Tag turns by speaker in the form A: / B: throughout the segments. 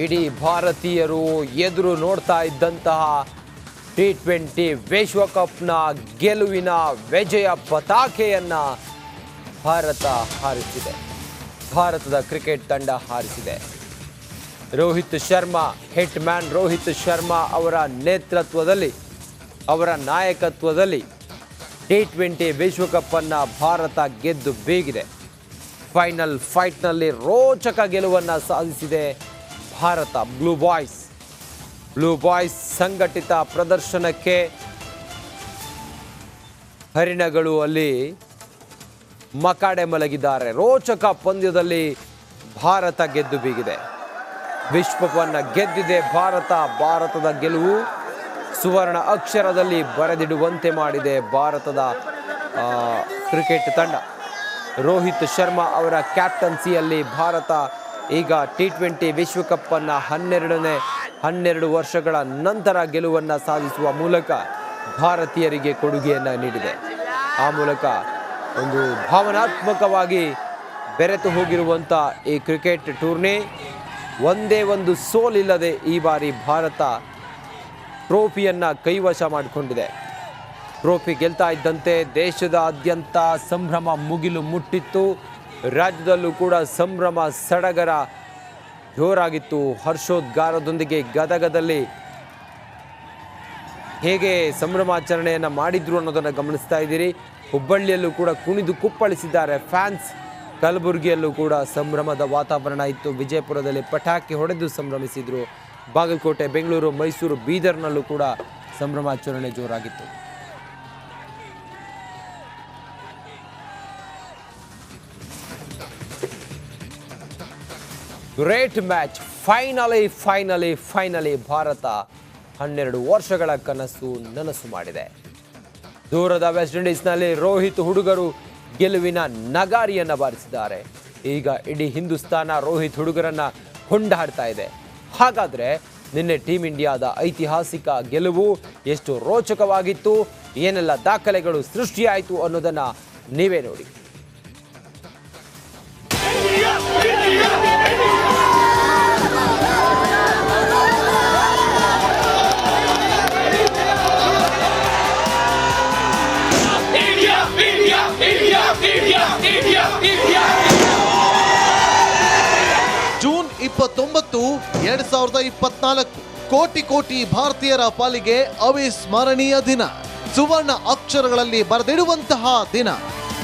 A: ಇಡೀ ಭಾರತೀಯರು ಎದುರು ನೋಡ್ತಾ ಇದ್ದಂತಹ T20 ವಿಶ್ವಕಪ್ನ ಗೆಲುವಿನ ವಿಜಯ ಪತಾಕೆಯನ್ನು ಭಾರತ ಹಾರಿಸಿದೆ. ಭಾರತದ ಕ್ರಿಕೆಟ್ ತಂಡ ಹಾರಿಸಿದೆ. ರೋಹಿತ್ ಶರ್ಮಾ, ಹಿಟ್ ಮ್ಯಾನ್ ರೋಹಿತ್ ಶರ್ಮಾ ಅವರ ನೇತೃತ್ವದಲ್ಲಿ, ಅವರ ನಾಯಕತ್ವದಲ್ಲಿ T20 ವಿಶ್ವಕಪ್ಪನ್ನು ಭಾರತ ಗೆದ್ದು ಬೀಗಿದೆ. ಫೈನಲ್ ಫೈಟ್ನಲ್ಲಿ ರೋಚಕ ಗೆಲುವನ್ನು ಸಾಧಿಸಿದೆ ಭಾರತ. ಬ್ಲೂ ಬಾಯ್ಸ್ ಸಂಘಟಿತ ಪ್ರದರ್ಶನಕ್ಕೆ ಹರಿಣಗಳು ಅಲ್ಲಿ ಮಕಾಡೆ ಮಲಗಿದ್ದಾರೆ. ರೋಚಕ ಪಂದ್ಯದಲ್ಲಿ ಭಾರತ ಗೆದ್ದು ಬೀಗಿದೆ. ವಿಶ್ವಕಪ್ಪನ್ನು ಗೆದ್ದಿದೆ ಭಾರತ. ಭಾರತದ ಗೆಲುವು ಸುವರ್ಣ ಅಕ್ಷರದಲ್ಲಿ ಬರೆದಿಡುವಂತೆ ಮಾಡಿದೆ ಭಾರತದ ಕ್ರಿಕೆಟ್ ತಂಡ. ರೋಹಿತ್ ಶರ್ಮಾ ಅವರ ಕ್ಯಾಪ್ಟನ್ಸಿಯಲ್ಲಿ ಭಾರತ ಈಗ T20 ವಿಶ್ವಕಪ್ಪನ್ನು 12 ವರ್ಷಗಳ ನಂತರ ಗೆಲುವನ್ನು ಸಾಧಿಸುವ ಮೂಲಕ ಭಾರತೀಯರಿಗೆ ಕೊಡುಗೆಯನ್ನು ನೀಡಿದೆ. ಆ ಮೂಲಕ ಒಂದು ಭಾವನಾತ್ಮಕವಾಗಿ ಬೆರೆತು ಹೋಗಿರುವಂಥ ಈ ಕ್ರಿಕೆಟ್ ಟೂರ್ನಿ ಒಂದೇ ಒಂದು ಸೋಲಿಲ್ಲದೆ ಈ ಬಾರಿ ಭಾರತ ಟ್ರೋಫಿಯನ್ನು ಕೈವಶ ಮಾಡಿಕೊಂಡಿದೆ. ಟ್ರೋಫಿ ಗೆಲ್ತಾ ಇದ್ದಂತೆ ದೇಶದಾದ್ಯಂತ ಸಂಭ್ರಮ ಮುಗಿಲು ಮುಟ್ಟಿತ್ತು. ರಾಜ್ಯದಲ್ಲೂ ಕೂಡ ಸಂಭ್ರಮ ಸಡಗರ ಜೋರಾಗಿತ್ತು. ಹರ್ಷೋದ್ಗಾರದೊಂದಿಗೆ ಗದಗದಲ್ಲಿ ಹೇಗೆ ಸಂಭ್ರಮಾಚರಣೆಯನ್ನು ಮಾಡಿದ್ರು ಅನ್ನೋದನ್ನು ಗಮನಿಸ್ತಾ ಇದ್ದೀರಿ. ಹುಬ್ಬಳ್ಳಿಯಲ್ಲೂ ಕೂಡ ಕುಣಿದು ಕುಪ್ಪಳಿಸಿದ್ದಾರೆ ಫ್ಯಾನ್ಸ್. ಕಲಬುರಗಿಯಲ್ಲೂ ಕೂಡ ಸಂಭ್ರಮದ ವಾತಾವರಣ ಇತ್ತು. ವಿಜಯಪುರದಲ್ಲಿ ಪಟಾಕಿ ಹೊಡೆದು ಸಂಭ್ರಮಿಸಿದರು. ಬಾಗಲಕೋಟೆ, ಬೆಂಗಳೂರು, ಮೈಸೂರು, ಬೀದರ್ನಲ್ಲೂ ಕೂಡ ಸಂಭ್ರಮಾಚರಣೆ ಜೋರಾಗಿತ್ತು. Great match. ಫೈನಲಿ ಭಾರತ 12 ವರ್ಷಗಳ ಕನಸು ನನಸು ಮಾಡಿದೆ. ದೂರದ ವೆಸ್ಟ್ ಇಂಡೀಸ್ನಲ್ಲಿ ರೋಹಿತ್ ಹುಡುಗರು ಗೆಲುವಿನ ನಗಾರಿಯನ್ನು ಬಾರಿಸಿದ್ದಾರೆ. ಈಗ ಇಡೀ ಹಿಂದೂಸ್ತಾನ ರೋಹಿತ್ ಹುಡುಗರನ್ನ ಕೊಂಡಾಡ್ತಾ ಇದೆ. ಹಾಗಾದರೆ ನಿನ್ನೆ ಟೀಮ್ ಇಂಡಿಯಾದ ಐತಿಹಾಸಿಕ ಗೆಲುವು ಎಷ್ಟು ರೋಚಕವಾಗಿತ್ತು, ಏನೆಲ್ಲ ದಾಖಲೆಗಳು ಸೃಷ್ಟಿಯಾಯಿತು ಅನ್ನೋದನ್ನು ನೀವೇ ನೋಡಿ.
B: ಜೂನ್ 29, 2024 ಕೋಟಿ ಭಾರತೀಯರ ಪಾಲಿಗೆ ಅವಿಸ್ಮರಣೀಯ ದಿನ. ಸುವರ್ಣ ಅಕ್ಷರಗಳಲ್ಲಿ ಬರೆದಿಡುವಂತಹ ದಿನ.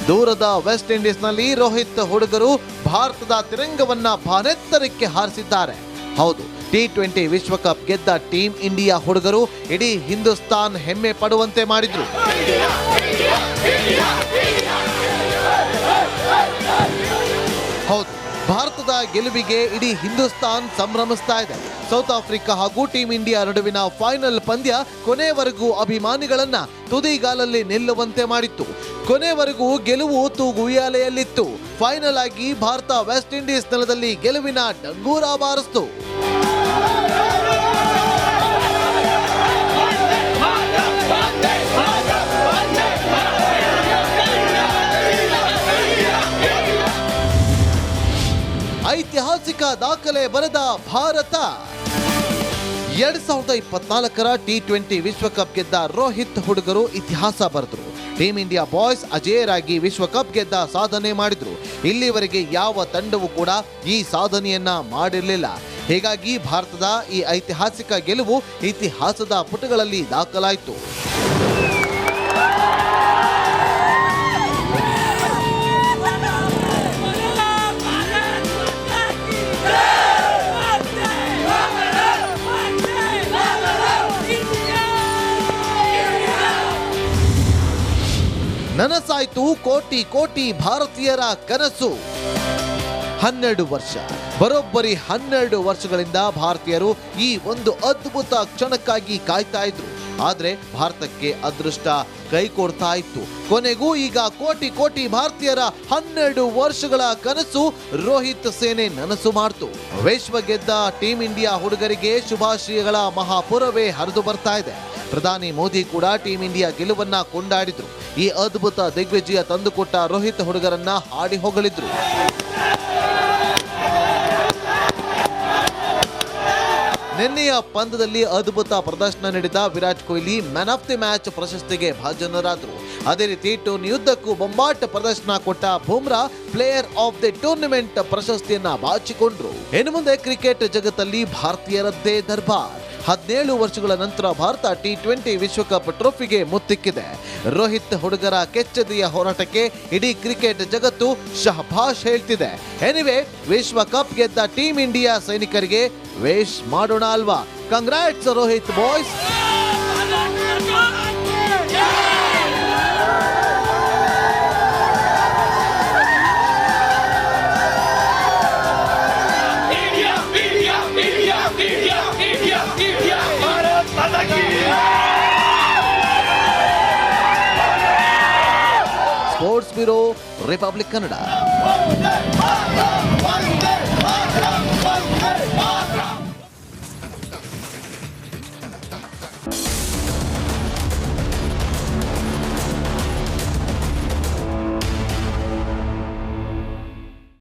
B: ದೂರದ ವೆಸ್ಟ್ ಇಂಡೀಸ್ನಲ್ಲಿ ರೋಹಿತ್ ಹುಡುಗರು ಭಾರತದ ತಿರಂಗವನ್ನ ಭಾನೆತ್ತರಕ್ಕೆ ಹಾರಿಸಿದ್ದಾರೆ. ಹೌದು, T20 ವಿಶ್ವಕಪ್ ಗೆದ್ದ ಟೀಮ್ ಇಂಡಿಯಾ ಹುಡುಗರು ಇಡೀ ಹಿಂದೂಸ್ತಾನ್ ಹೆಮ್ಮೆ ಪಡುವಂತೆ ಮಾಡಿದ್ರು. ಹೌದು, ಭಾರತದ ಗೆಲುವಿಗೆ ಇಡೀ ಹಿಂದೂಸ್ತಾನ್ ಸಂಭ್ರಮಿಸ್ತಾ ಇದೆ. ಸೌತ್ ಆಫ್ರಿಕಾ ಹಾಗೂ ಟೀಮ್ ಇಂಡಿಯಾ ನಡುವಿನ ಫೈನಲ್ ಪಂದ್ಯ ಕೊನೆವರೆಗೂ ಅಭಿಮಾನಿಗಳನ್ನ ತುದಿಗಾಲಲ್ಲಿ ನಿಲ್ಲುವಂತೆ ಮಾಡಿತ್ತು. ಕೊನೆವರೆಗೂ ಗೆಲುವು ತೂಗುಯ್ಯಾಲೆಯಲ್ಲಿತ್ತು. ಫೈನಲ್ ಆಗಿ ಭಾರತ ವೆಸ್ಟ್ ಇಂಡೀಸ್ ನೆಲದಲ್ಲಿ ಗೆಲುವಿನ ಡಂಗೂರ ಬಾರಿಸಿತು. ಐತಿಹಾಸಿಕ ದಾಖಲೆ ಬರೆದ ಭಾರತ 2024 T20 ವಿಶ್ವಕಪ್ ಗೆದ್ದ ರೋಹಿತ್ ಹುಡುಗರು ಇತಿಹಾಸ ಬರೆದರು. ಟೀಮ್ ಇಂಡಿಯಾ ಬಾಯ್ಸ್ ಅಜೇಯರಾಗಿ ವಿಶ್ವಕಪ್ ಗೆದ್ದ ಸಾಧನೆ ಮಾಡಿದ್ರು. ಇಲ್ಲಿವರೆಗೆ ಯಾವ ತಂಡವೂ ಕೂಡ ಈ ಸಾಧನೆಯನ್ನ ಮಾಡಿರಲಿಲ್ಲ. ಹೀಗಾಗಿ ಭಾರತದ ಈ ಐತಿಹಾಸಿಕ ಗೆಲುವು ಇತಿಹಾಸದ ಪುಟಗಳಲ್ಲಿ ದಾಖಲಾಯಿತು. ನನಸಾಯ್ತು ಕೋಟಿ ಭಾರತೀಯರ ಕನಸು. 12 ವರ್ಷ, ಬರೋಬ್ಬರಿ 12 ವರ್ಷಗಳಿಂದ ಭಾರತೀಯರು ಈ ಒಂದು ಅದ್ಭುತ ಕ್ಷಣಕ್ಕಾಗಿ ಕಾಯ್ತಾ ಇದ್ರು. ಆದ್ರೆ ಭಾರತಕ್ಕೆ ಅದೃಷ್ಟ ಕೈ ಕೊಡ್ತಾ ಇತ್ತು. ಕೊನೆಗೂ ಈಗ ಕೋಟಿ ಭಾರತೀಯರ 12 ವರ್ಷಗಳ ಕನಸು ರೋಹಿತ್ ಸೇನೆ ನನಸು ಮಾಡ್ತು. ವಿಶ್ವ ಗೆದ್ದ ಟೀಮ್ ಇಂಡಿಯಾ ಹುಡುಗರಿಗೆ ಶುಭಾಶಯಗಳ ಮಹಾಪುರವೇ ಹರಿದು ಬರ್ತಾ ಇದೆ. ಪ್ರಧಾನಿ ಮೋದಿ ಕೂಡ ಟೀಮ್ ಇಂಡಿಯಾ ಗೆಲುವನ್ನ ಕೊಂಡಾಡಿದ್ರು. ಈ ಅದ್ಭುತ ದಿಗ್ವಿಜಯ ತಂದುಕೊಟ್ಟ ರೋಹಿತ್ ಹುಡುಗರನ್ನ ಹಾಡಿ ಹೊಗಳಿದ್ರು. ನಿನ್ನೆಯ ಪಂದ್ಯದಲ್ಲಿ ಅದ್ಭುತ ಪ್ರದರ್ಶನ ನೀಡಿದ Virat Kohli man of the match ಪ್ರಶಸ್ತಿಗೆ ಭಾಜನರಾದರು. ಅದೇ ರೀತಿ ಟೂರ್ನಿಯುದ್ದಕ್ಕೂ ಬೊಂಬಾಟ್ ಪ್ರದರ್ಶನ ಕೊಟ್ಟ Bumrah player of the tournament ಪ್ರಶಸ್ತಿಯನ್ನ ಬಾಚಿಕೊಂಡ್ರು. ಇನ್ನು ಮುಂದೆ ಕ್ರಿಕೆಟ್ ಜಗತ್ತಲ್ಲಿ ಭಾರತೀಯರದ್ದೇ ದರ್ಬಾರ್. 17 ವರ್ಷಗಳ ನಂತರ ಭಾರತ T20 ವಿಶ್ವಕಪ್ ಟ್ರೋಫಿಗೆ ಮುತ್ತಿಕ್ಕಿದೆ. ರೋಹಿತ್ ಹುಡುಗರ ಕೆಚ್ಚೆದೆಯ ಹೋರಾಟಕ್ಕೆ ಇಡೀ ಕ್ರಿಕೆಟ್ ಜಗತ್ತು ಶಹಬಾಷ್ ಹೇಳ್ತಿದೆ. ಎನಿವೆ, ವಿಶ್ವಕಪ್ ಗೆದ್ದ ಟೀಮ್ ಇಂಡಿಯಾ ಸೈನಿಕರಿಗೆ ವಿಶ್ ಮಾಡೋಣ ಅಲ್ವಾ? Congrats Rohit boys. Sports bureau, republic Kannada.